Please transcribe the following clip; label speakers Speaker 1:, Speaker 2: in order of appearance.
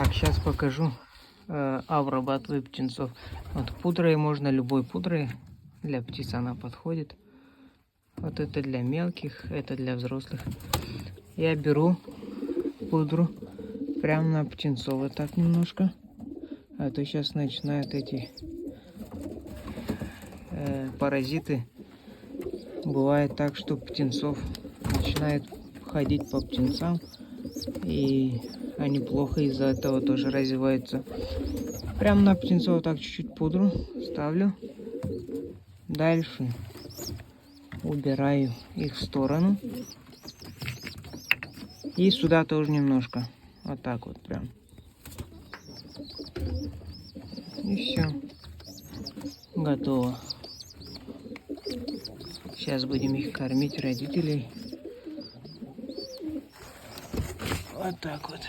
Speaker 1: Так, сейчас покажу обрабатываю птенцов. Вот пудрой можно, любой пудрой. Для птиц она подходит. Вот это для мелких, это для взрослых. Я беру пудру прямо на птенцов вот так немножко. А то сейчас начинают эти паразиты. Бывает так, что птенцов начинает ходить по птенцам. И они плохо из-за этого тоже развиваются. Прямо на птенцов вот так чуть-чуть пудру ставлю. Дальше убираю их в сторону. И сюда тоже немножко. Вот так вот прям. И все. Готово. Сейчас будем их кормить, родителей. Вот так вот.